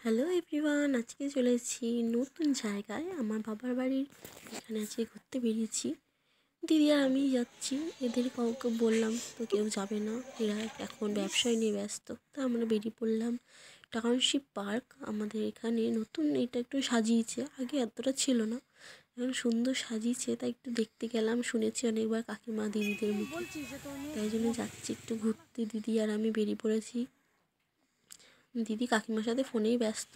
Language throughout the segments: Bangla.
হ্যালো এভরিওয়ান, আজকে চলে এসেছি নতুন জায়গায়। আমার বাবার বাড়ির এখানে আজকে ঘুরতে বেরিয়েছি। দিদি আর আমি যাচ্ছি। এদের কাউকে বললাম তো কেউ যাবে না, এরা এখন ব্যবসায় নিয়ে ব্যস্ত। তা আমরা বেরিয়ে পড়লাম। টাউনশিপ পার্ক আমাদের এখানে নতুন, এটা একটু সাজিয়েছে, আগে এতটা ছিল না, এখন সুন্দর সাজিয়েছে, তাই একটু দেখতে গেলাম। শুনেছি অনেকবার কাকিমা দিদিদের মুখে, তাই জন্য যাচ্ছি একটু ঘুরতে। দিদি আর আমি বেরিয়ে পড়েছি। দিদি কাকিমার সাথে ফোনেই ব্যস্ত।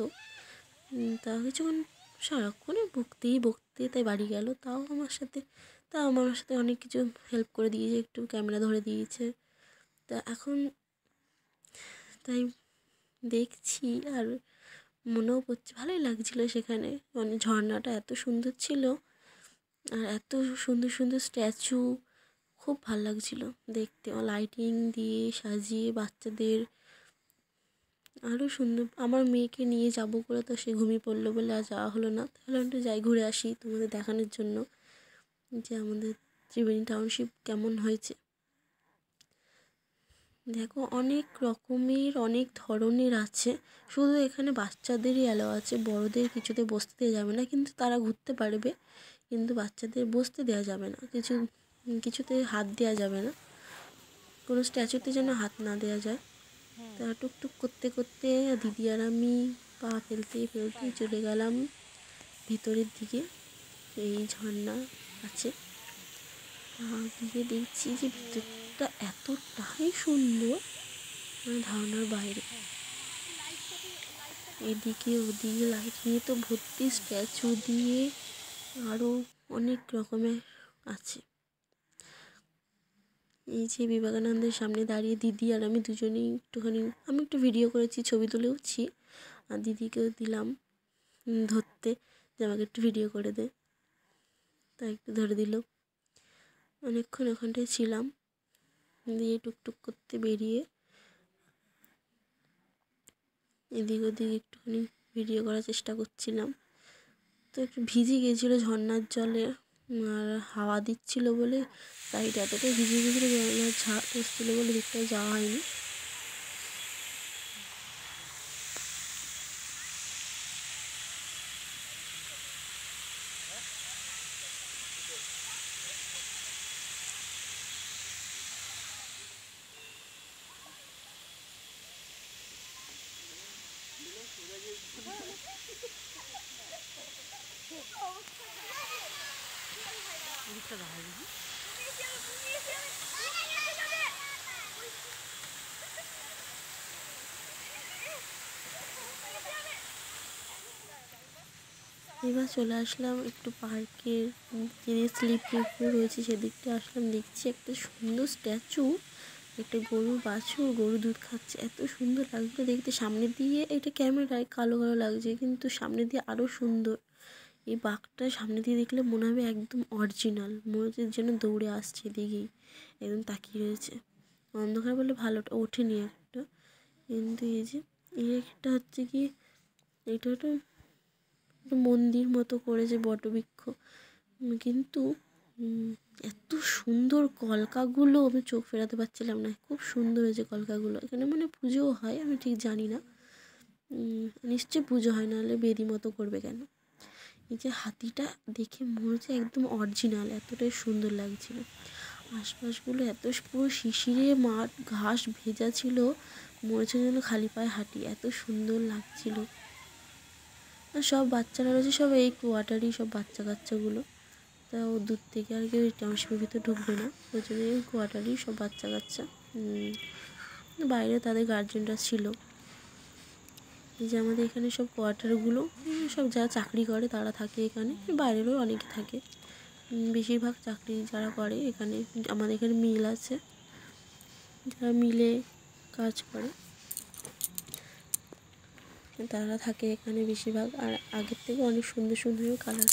তা কিছুক্ষণ সারাক্ষণে বকতে তাই বাড়ি গেল। আমার সাথে অনেক কিছু হেল্প করে দিয়েছে, একটু ক্যামেরা ধরে দিয়েছে। তা এখন তাই দেখছি আর মনেও পড়ছে, ভালোই লাগছিলো সেখানে। মানে ঝর্ণাটা এত সুন্দর ছিল, আর এত সুন্দর সুন্দর স্ট্যাচু, খুব ভালো লাগছিলো দেখতে। লাইটিং দিয়ে সাজিয়ে বাচ্চাদের আরও সুন্দর। আমার মেয়েকে নিয়ে যাব করে, তো সে ঘুমিয়ে পড়লো বলে আর যাওয়া হলো না। তাহলে একটু যাই, ঘুরে আসি তোমাদের দেখানোর জন্য যে আমাদের ত্রিবেণী টাউনশিপ কেমন হয়েছে। দেখো, অনেক রকমের অনেক ধরনের আছে। শুধু এখানে বাচ্চাদেরই অ্যালাউ আছে, বড়দের কিছুতে বসতে দেওয়া যাবে না। কিন্তু তারা ঘুরতে পারবে, কিন্তু বাচ্চাদের বসতে দেওয়া যাবে না। কিছুতে হাত দেওয়া যাবে না, কোনো স্ট্যাচুতে যেন হাত না দেওয়া যায়। তা টুকটুক করতে করতে দিদি আর আমি পা ফেলতে চলে গেলাম ভিতরের দিকে। এই ঝর্ণা আছে, গিয়ে দেখছি যে ভিতরটা এতটাই সুন্দর, মানে ধারণার বাইরে। এদিকে ওদিকে লাইট নিয়ে তো ভর্তি, স্ট্যাচু দিয়ে আরও অনেক রকমের আছে। এই যে বিবেকানন্দের সামনে দাঁড়িয়ে দিদি আর আমি দুজনেই একটুখানি, আমি একটু ভিডিও করেছি, ছবি তুলেওছি, আর দিদিকেও দিলাম ধরতে যে আমাকে একটু ভিডিও করে দে, তাই একটু ধরে দিল। অনেকক্ষণ ওখানটায় ছিলাম, দিয়ে টুকটুক করতে বেরিয়ে এদিক ওদিক একটুখানি ভিডিও করার চেষ্টা করছিলাম। তো একটু ভিজে গিয়েছিলো ঝর্নার জলে, আর হাওয়া দিচ্ছিল বলে সাইডে এতটাই ভিজে গিয়েছিলো, ঝর্নার ঝাঁপ এসেছিলো বলে দিকটায় যাওয়া হয়নি। এবার চলে আসলাম একটু পার্কের যে স্লিপ রয়েছে সেদিকটা আসলাম। দেখছি একটা সুন্দর স্ট্যাচু, একটা গরুর বাছুর, গরু দুধ খাচ্ছে, এত সুন্দর লাগছে দেখতে। সামনে দিয়ে এটা ক্যামেরায় কালো কালো লাগছে, কিন্তু সামনে দিয়ে আরও সুন্দর। এই বাঘটা সামনে দিয়ে দেখলে মনে হবে একদম অরিজিনাল, মনে হচ্ছে যেন দৌড়ে আসছে, দিকেই একদম তাকিয়ে রয়েছে। অন্ধকার বলে ভালোটা ওঠেনি একটা, কিন্তু এই একটা হচ্ছে কি, এটা একটা মন্দির মতো করেছে, বটবৃক্ষ। কিন্তু এত সুন্দর কলকাগুলো, আমি চোখ ফেরাতে পারছিলাম না, খুব সুন্দর হয়েছে কলকাগুলো। এখানে মানে পুজোও হয়, আমি ঠিক জানি না, নিশ্চয়ই পুজো হয়, নাহলে বেদি মতো করবে কেন। এই যে হাতিটা দেখে মনে হচ্ছে একদম অরিজিনাল, এতটাই সুন্দর লাগছিল। আশপাশগুলো এত পুরো শিশিরে মাঠ, ঘাস ভেজা ছিল, মনে হচ্ছে যেন খালি পায়ে হাঁটি, এত সুন্দর লাগছিল। আর সব বাচ্চারা রয়েছে, সব এই কোয়ার্টারই সব বাচ্চা কাচ্চাগুলো। তা ও দূর থেকে আর কেউ টাউনশিপের ভিতরে ঢুকবে না, ওই জন্য এই কোয়ার্টারই সব বাচ্চা কাচ্চা। বাইরে তাদের গার্জেনরা ছিল। যে আমাদের এখানে সব কোয়ার্টারগুলো সব যারা চাকরি করে তারা থাকে এখানে, বাইরেরও অনেকে থাকে, বেশিরভাগ চাকরি যারা করে এখানে। আমাদের এখানে মিল আছে, যারা মিলে কাজ করে তারা থাকে এখানে বেশিরভাগ। আর আগের থেকে অনেক সুন্দর সুন্দর কালার।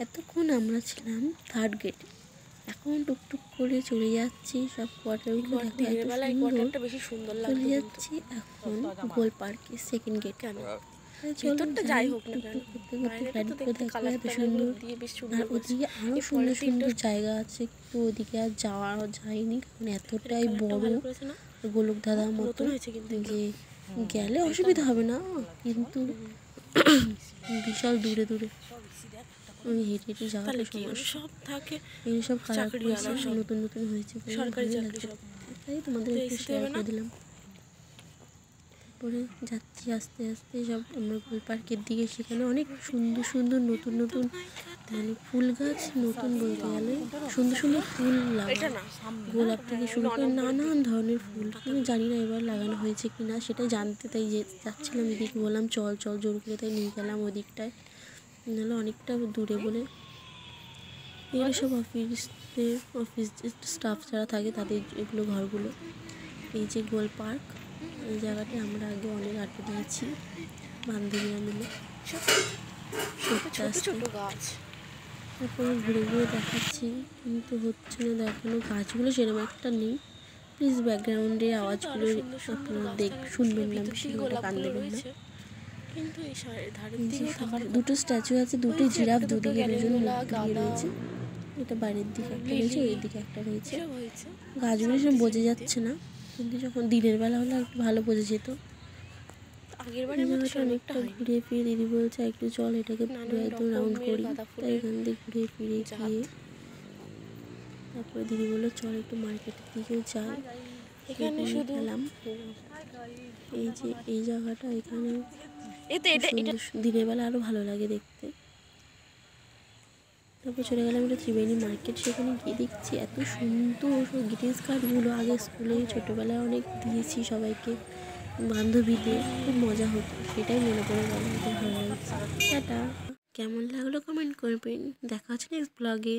এতক্ষণ আমরা ছিলাম থার্ড গেটে, এখন টুকটুক করে চলে যাচ্ছি সব কোয়ার্টারগুলো বেশি সুন্দর চলে যাচ্ছি এখন গোল পার্কে সেকেন্ড গেট। কেন ভিতরটা যাই হোক না কেন, এত সুন্দর, আর ওদিকে আরও সুন্দর সুন্দর জায়গা আছে, কিন্তু ওদিকে আর যাওয়া যায়নি, কারণ এতটাই বড় গোলক ধাঁধার মতো যে গেলে অসুবিধা হবে না, কিন্তু বিশাল দূরে দূরে আমি হেঁটে হেঁটে যাওয়াটা সমস্যা। সব থাকে এইসব কালার করেছে, নতুন নতুন হয়েছে, সরকারি ভালোই চাকরি লাগছে। সব, তাই তোমাদের একটু শেয়ার করে দিলাম। পরে যাচ্ছি আস্তে আস্তে সব আমরা গোল পার্কের দিকে। সেখানে অনেক সুন্দর সুন্দর নতুন নতুন মানে ফুল গাছ, নতুন বলতে গেলে সুন্দর সুন্দর ফুল লাগানো, গোলাপ থেকে শুরু করে নানান ধরনের ফুল। আমি জানি না এবার লাগানো হয়েছে কি না, সেটাই জানতে তাই যাচ্ছিলাম এদিকে। বললাম চল চল, জোর করে তাই নিয়ে গেলাম ওই দিকটায়, নাহলে অনেকটা দূরে বলে। এগুলো সব অফিস স্টাফ যারা থাকে তাদের এগুলো ঘরগুলো। এই যে গোল পার্ক, এই জায়গাটায় আমরা আগে অনেক আড্ডা দিয়েছি বান্ধবীরা মিলে ছোট গাছ। তারপরে ঘুরে ঘুরে দেখাচ্ছি, কিন্তু হচ্ছে না দেখানো। গাছগুলো সেরকম একটা নেই। প্লিজ ব্যাকগ্রাউন্ডে আওয়াজগুলো আপনারা শুনবেন না, বেশি করে কান দেবেন না। কিন্তু এই ধারের দিকেও থাকার দুটো স্ট্যাচু আছে, দুটো জিরাফ, দুদিকে দুজন দাঁড়িয়ে রয়েছে। এটা বাইরের দিকে একটা রয়েছে, ওই দিকে একটা রয়েছে। গাছগুলো সব বোঝা যাচ্ছে না, কিন্তু যখন দিনের বেলা হলে একটু ভালো বোঝা যেত। জায়গাটা অনেকটা ঘুরে ফিরে দিদি বলছে একটু চল এটাকে পুরো একদম রাউন্ড করি। তাই এখান থেকে ঘুরে ফিরে গিয়ে তারপরে দিদি বললো চল একটু মার্কেটের দিকেও যাই। এখানে শুধু গেলাম। এই যে এই জায়গাটা, এখানে দিনের বেলা আরও ভালো লাগে দেখতে। তারপর চলে গেলাম একটা ত্রিবেণী মার্কেট। সেখানে গিয়ে দেখছি এত সুন্দর সব গ্রিটিংস কার্ডগুলো। আগে স্কুলে ছোটোবেলায় অনেক দিয়েছি সবাইকে, বান্ধবীদের, খুব মজা হতো। সেটাই মনে পড়ে গেল, খুব ভালো লাগছে। টাটা, কেমন লাগলো কমেন্ট করবেন। দেখা হচ্ছে নেক্সট ব্লগে।